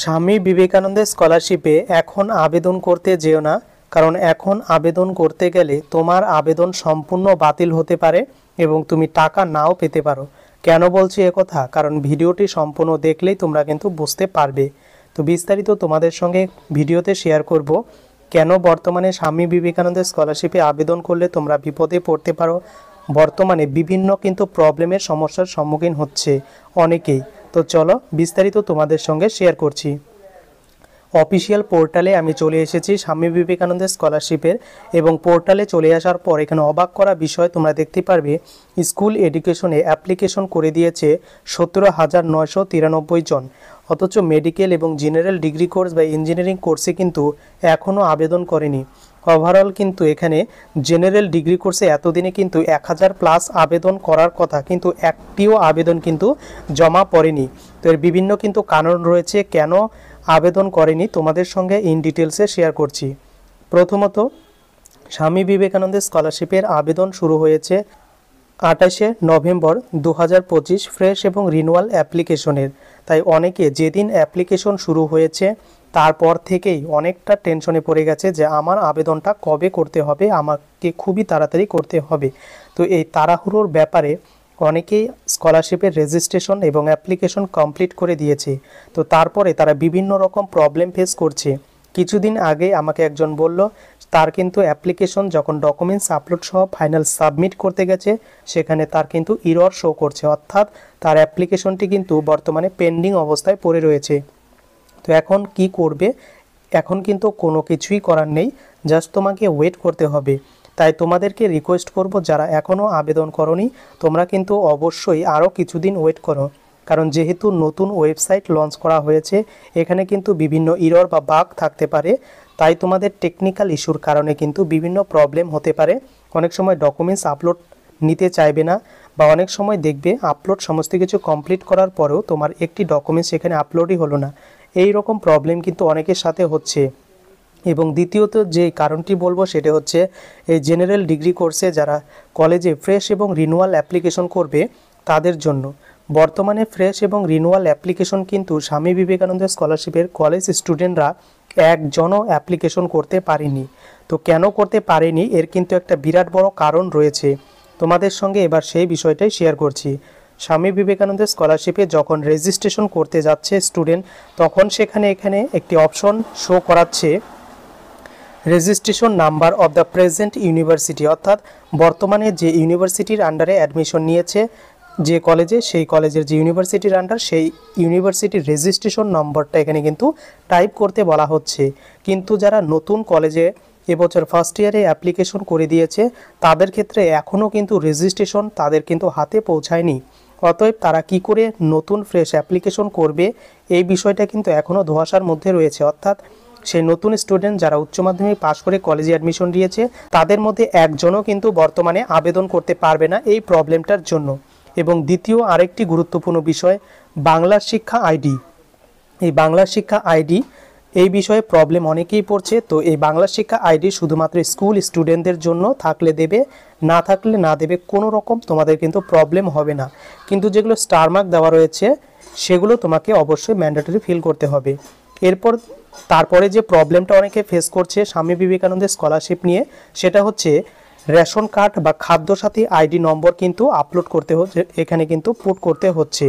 স্বামী বিবেকানন্দের স্কলারশিপে এখন আবেদন করতে যেও না, কারণ এখন আবেদন করতে গেলে তোমার আবেদন সম্পূর্ণ বাতিল হতে পারে এবং তুমি টাকা নাও পেতে পারো। কেন বলছি একথা? কারণ ভিডিওটি সম্পূর্ণ দেখলেই তোমরা কিন্তু বুঝতে পারবে। তো বিস্তারিত তোমাদের সঙ্গে ভিডিওতে শেয়ার করব কেন বর্তমানে স্বামী বিবেকানন্দের স্কলারশিপে আবেদন করলে তোমরা বিপদে পড়তে পারো। বর্তমানে বিভিন্ন কিন্তু প্রবলেমের সমস্যার সম্মুখীন হচ্ছে অনেকেই। তো চলো বিস্তারিত তোমাদের সঙ্গে শেয়ার করছি। অফিসিয়াল পোর্টালে আমি চলে এসেছি স্বামী বিবেকানন্দের স্কলারশিপের, এবং পোর্টালে চলে আসার পর এখানে অবাক করা বিষয় তোমরা দেখতে পারবে স্কুল এডুকেশনে অ্যাপ্লিকেশন করে দিয়েছে 17,993 জন, অথচ মেডিকেল এবং জেনারেল ডিগ্রি কোর্স বা ইঞ্জিনিয়ারিং কোর্সে কিন্তু এখনও আবেদন করেনি। ওভারঅল কিন্তু এখানে জেনারেল ডিগ্রি কোর্সে এতদিনে কিন্তু 1000+ আবেদন করার কথা, কিন্তু একটিও আবেদন কিন্তু জমা পড়েনি। তো এর বিভিন্ন কিন্তু কারণ রয়েছে কেন আবেদন করেনি, তোমাদের সঙ্গে ইন ডিটেলসে শেয়ার করছি। প্রথমত, স্বামী বিবেকানন্দের স্কলারশিপের আবেদন শুরু হয়েছে 28শে নভেম্বর 2025 ফ্রেশ এবং রিনুয়াল অ্যাপ্লিকেশনের। তাই অনেকে যেদিন অ্যাপ্লিকেশন শুরু হয়েছে তারপর থেকেই অনেকটা টেনশনে পড়ে গেছে যে আমার আবেদনটা কবে করতে হবে, আমাকে খুবই তাড়াতাড়ি করতে হবে। তো এই তাড়াহুড়োর ব্যাপারে অনেকেই স্কলারশিপের রেজিস্ট্রেশন এবং অ্যাপ্লিকেশন কমপ্লিট করে দিয়েছে। তো তারপরে তারা বিভিন্ন রকম প্রবলেম ফেস করছে। কিছুদিন আগে আমাকে একজন বলল তার কিন্তু অ্যাপ্লিকেশন যখন ডকুমেন্টস আপলোড সহ ফাইনাল সাবমিট করতে গেছে সেখানে তার কিন্তু ইরর শো করছে, অর্থাৎ তার অ্যাপ্লিকেশনটি কিন্তু বর্তমানে পেন্ডিং অবস্থায় পড়ে রয়েছে। তো এখন কি করবে? এখন কিন্তু কোনো কিছুই করার নেই, জাস্ট তোমাকে ওয়েট করতে হবে। তাই তোমাদেরকে রিকোয়েস্ট করব, যারা এখনও আবেদন করনি তোমরা কিন্তু অবশ্যই আরও কিছুদিন ওয়েট করো, কারণ যেহেতু নতুন ওয়েবসাইট লঞ্চ করা হয়েছে এখানে কিন্তু বিভিন্ন ইরর বা বাগ থাকতে পারে। তাই তোমাদের টেকনিক্যাল ইস্যুর কারণে কিন্তু বিভিন্ন প্রবলেম হতে পারে। অনেক সময় ডকুমেন্টস আপলোড নিতে চাইবে না, বা অনেক সময় দেখবে আপলোড সমস্ত কিছু কমপ্লিট করার পরেও তোমার একটি ডকুমেন্টস এখানে আপলোডই হলো না। এই রকম প্রবলেম কিন্তু অনেকের সাথে হচ্ছে। এবং দ্বিতীয়ত যে কারণটি বলবো সেটা হচ্ছে এই জেনারেল ডিগ্রি কোর্সে যারা কলেজে ফ্রেশ এবং রিনুয়াল অ্যাপ্লিকেশন করবে তাদের জন্য বর্তমানে ফ্রেশ এবং রিনুয়াল অ্যাপ্লিকেশন কিন্তু স্বামী বিবেকানন্দ স্কলারশিপের কলেজ স্টুডেন্টরা একজনও অ্যাপ্লিকেশন করতে পারেনি। তো কেন করতে পারেনি এর কিন্তু একটা বিরাট বড় কারণ রয়েছে, তোমাদের সঙ্গে এবার সেই বিষয়টাই শেয়ার করছি। স্বামী বিবেকানন্দের স্কলারশিপে যখন রেজিস্ট্রেশন করতে যাচ্ছে স্টুডেন্ট, তখন এখানে একটি অপশন শো করাচ্ছে registration number of the present university, অর্থাৎ বর্তমানে যে ইউনিভার্সিটির আন্ডারে অ্যাডমিশন নিয়েছে যে কলেজে, সেই কলেজের যে ইউনিভার্সিটির আন্ডার সেই ইউনিভার্সিটির রেজিস্ট্রেশন নম্বরটা এখানে কিন্তু টাইপ করতে বলা হচ্ছে। কিন্তু যারা নতুন কলেজে এবছর ফার্স্ট ইয়ারে অ্যাপ্লিকেশন করে দিয়েছে তাদের ক্ষেত্রে এখনও কিন্তু রেজিস্ট্রেশন তাদের কিন্তু হাতে পৌঁছায়নি। অতএব তারা কি করে নতুন ফ্রেশ অ্যাপ্লিকেশন করবে এই বিষয়টা কিন্তু এখনও ধোঁয়াশার মধ্যে রয়েছে। অর্থাৎ সেই নতুন স্টুডেন্ট যারা উচ্চ মাধ্যমিক পাশ করে কলেজে অ্যাডমিশন দিয়েছে তাদের মধ্যে একজনও কিন্তু বর্তমানে আবেদন করতে পারবে না এই প্রবলেমটার জন্য। এবং দ্বিতীয় আরেকটি গুরুত্বপূর্ণ বিষয় বাংলা শিক্ষা আইডি। এই বাংলা শিক্ষা আইডি এই বিষয়ে প্রবলেম অনেকেই পড়ছে। তো এই বাংলা শিক্ষা আইডি শুধুমাত্র স্কুল স্টুডেন্টদের জন্য, থাকলে দেবে, না থাকলে না দেবে, কোনো রকম তোমাদের কিন্তু প্রবলেম হবে না। কিন্তু যেগুলো স্টার মার্ক দেওয়া রয়েছে সেগুলো তোমাকে অবশ্যই ম্যান্ডেটরি ফিল করতে হবে। তারপরে যে প্রবলেমটা অনেকে ফেস করছে স্বামী বিবেকানন্দের স্কলারশিপ নিয়ে সেটা হচ্ছে রেশন কার্ড বা খাদ্যসাথী আইডি নম্বর কিন্তু আপলোড করতে হচ্ছে, এখানে কিন্তু পুট করতে হচ্ছে।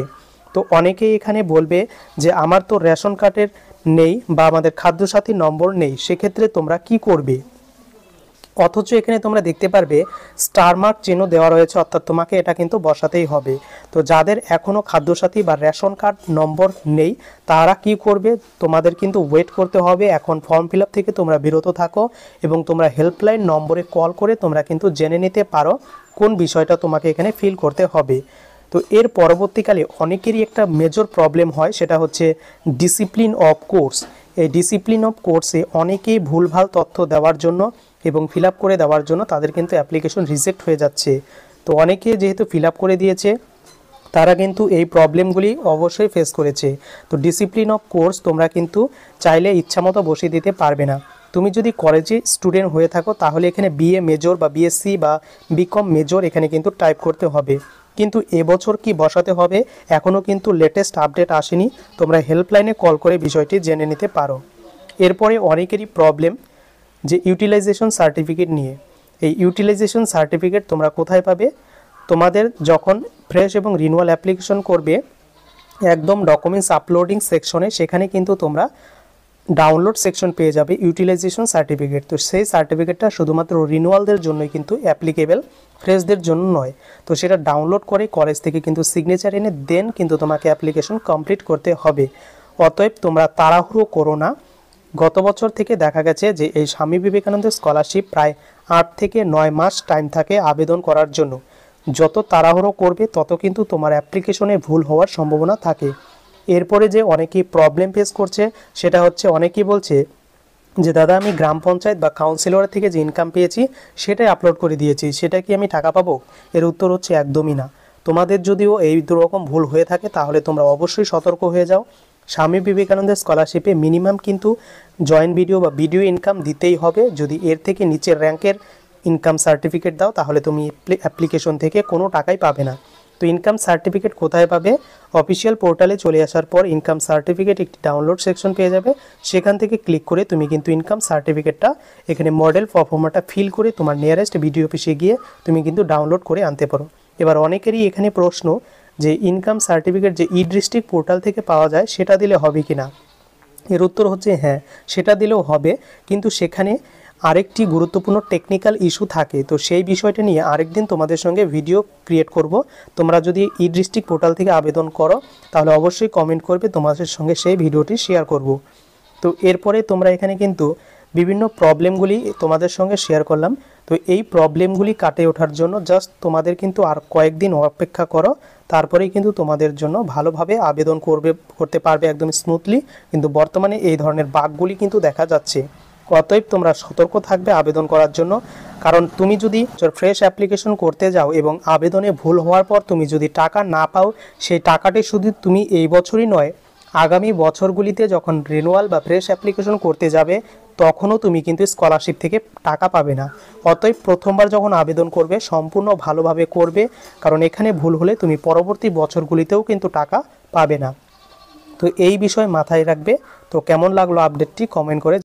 তো অনেকেই এখানে বলবে যে আমার তো রেশন কার্ডের নেই বা আমাদের খাদ্যসাথী নম্বর নেই, সেক্ষেত্রে তোমরা কি করবে? অথচ এখানে তোমরা দেখতে পারবে স্টার মার্ক চিহ্ন দেওয়া রয়েছে, অর্থাৎ তোমাকে এটা কিন্তু বসাতেই হবে। তো যাদের এখনও খাদ্যসাথী বা রেশন কার্ড নম্বর নেই তারা কি করবে? তোমাদের কিন্তু ওয়েট করতে হবে। এখন ফর্ম ফিল আপ থেকে তোমরা বিরত থাকো এবং তোমরা হেল্পলাইন নম্বরে কল করে তোমরা কিন্তু জেনে নিতে পারো কোন বিষয়টা তোমাকে এখানে ফিল করতে হবে। তো এর পরবর্তীকালে অনেকেরই একটা মেজর প্রবলেম হয়, সেটা হচ্ছে ডিসিপ্লিন অফ কোর্স। এই ডিসিপ্লিন অফ কোর্সে অনেকেই ভুলভাল তথ্য দেওয়ার জন্য এবং ফিল আপ করে দেওয়ার জন্য তাদের কিন্তু অ্যাপ্লিকেশন রিজেক্ট হয়ে যাচ্ছে। তো অনেকে যেহেতু ফিল আপ করে দিয়েছে তারা কিন্তু এই প্রবলেমগুলি অবশ্যই ফেস করেছে। তো ডিসিপ্লিন অফ কোর্স তোমরা কিন্তু চাইলে ইচ্ছামতো বসিয়ে দিতে পারবে না। তুমি যদি কলেজে স্টুডেন্ট হয়ে থাকো তাহলে এখানে বিএ মেজর বা বিএসসি বা বিকম মেজর এখানে কিন্তু টাইপ করতে হবে। কিন্তু এবছর কি বসাতে হবে এখনও কিন্তু লেটেস্ট আপডেট আসেনি। তোমরা হেল্পলাইনে কল করে বিষয়টি জেনে নিতে পারো। এরপরে অনেকেরই প্রবলেম যে ইউটিলাইজেশন সার্টিফিকেট নিয়ে। এই ইউটিলাইজেশন সার্টিফিকেট তোমরা কোথায় পাবে? তোমাদের যখন ফ্রেশ এবং রিনিউয়াল অ্যাপ্লিকেশন করবে একদম ডকুমেন্টস আপলোডিং সেকশনে সেখানে কিন্তু তোমরা ডাউনলোড সেকশন পেয়ে যাবে ইউটিলাইজেশন সার্টিফিকেট। তো সেই সার্টিফিকেটটা শুধুমাত্র রিনিউয়ালদের জন্যই কিন্তু অ্যাপ্লিকেবল, ফ্রেশদের জন্য নয়। তো সেটা ডাউনলোড করে কলেজ থেকে কিন্তু সিগনেচার এনে দেন কিন্তু তোমাকে অ্যাপ্লিকেশন কমপ্লিট করতে হবে। অতএব তোমরা তাড়াহুড়ো করো না। গত বছর থেকে দেখা গেছে যে এই স্বামী বিবেকানন্দ স্কলারশিপ প্রায় 8 থেকে 9 মাস টাইম থাকে আবেদন করার জন্য। যত তাড়াহুড়ো করবে তত কিন্তু তোমার অ্যাপ্লিকেশনে ভুল হওয়ার সম্ভাবনা থাকে। এরপরে যে অনেকেই প্রবলেম ফেস করছে সেটা হচ্ছে অনেকেই বলছে যে দাদা আমি গ্রাম পঞ্চায়েত বা কাউন্সিলর থেকে যে ইনকাম পেয়েছি সেটাই আপলোড করে দিয়েছি, সেটা কি আমি টাকা পাবো? এর উত্তর হচ্ছে একদমই না। তোমাদের যদিও এই দুরকম ভুল হয়ে থাকে তাহলে তোমরা অবশ্যই সতর্ক হয়ে যাও। স্বামী বিবেকানন্দের স্কলারশিপে মিনিমাম কিন্তু জয়েন্ট ভিডিও বা ভিডিও ইনকাম দিতেই হবে। যদি এর থেকে নিচের র্যাঙ্কের ইনকাম সার্টিফিকেট দাও তাহলে তুমি অ্যাপ্লিকেশন থেকে কোনো টাকাই পাবে না। তো ইনকাম সার্টিফিকেট কোথায় পাবে? অফিসিয়াল পোর্টালে চলে আসার পর ইনকাম সার্টিফিকেট একটি ডাউনলোড সেকশন পেয়ে যাবে। সেখান থেকে ক্লিক করে তুমি কিন্তু ইনকাম সার্টিফিকেটটা এখানে মডেল ফর্মটা ফিল করে তোমার নিয়ারেস্ট ভিডিও অফিসে গিয়ে তুমি কিন্তু ডাউনলোড করে আনতে পারো। এবার অনেকেরই এখানে প্রশ্ন যে ইনকাম সার্টিফিকেট যে ই ডিস্ট্রিক্ট পোর্টাল থেকে পাওয়া যায় সেটা দিলে হবে কি না? এর উত্তর হচ্ছে হ্যাঁ, সেটা দিলেও হবে, কিন্তু সেখানে আরেকটি গুরুত্বপূর্ণ টেকনিক্যাল ইস্যু থাকে। তো সেই বিষয়টা নিয়ে আরেকদিন তোমাদের সঙ্গে ভিডিও ক্রিয়েট করব। তোমরা যদি ই ডিস্ট্রিক্ট পোর্টাল থেকে আবেদন করো তাহলে অবশ্যই কমেন্ট করবে, তোমাদের সঙ্গে সেই ভিডিওটি শেয়ার করব। তো এরপরে তোমরা এখানে কিন্তু বিভিন্ন প্রবলেমগুলি তোমাদের সঙ্গে শেয়ার করলাম। তো এই প্রবলেমগুলি কাটিয়ে ওঠার জন্য জাস্ট তোমাদের কিন্তু আর কয়েকদিন অপেক্ষা করো, তারপরেই কিন্তু তোমাদের জন্য ভালোভাবে আবেদন করতে পারবে একদম স্মুথলি। কিন্তু বর্তমানে এই ধরনের বাগগুলি কিন্তু দেখা যাচ্ছে। অতএব তোমরা সতর্ক থাকবে আবেদন করার জন্য। কারণ তুমি যদি ফ্রেশ অ্যাপ্লিকেশন করতে যাও এবং আবেদনে ভুল হওয়ার পর তুমি যদি টাকা না পাও, সেই টাকাটি শুধু তুমি এই বছরই নয় আগামী বছরগুলিতে যখন রিনিউয়াল বা ফ্রেশ অ্যাপ্লিকেশন করতে যাবে তখনও তুমি কিন্তু স্কলারশিপ থেকে টাকা পাবে না। অতএব প্রথমবার যখন আবেদন করবে সম্পূর্ণ ভালোভাবে করবে, কারণ এখানে ভুল হলে তুমি পরবর্তী বছরগুলিতেও কিন্তু টাকা পাবে না। তো এই বিষয় মাথায় রাখবে। তো কেমন লাগলো আপডেটটি কমেন্ট করে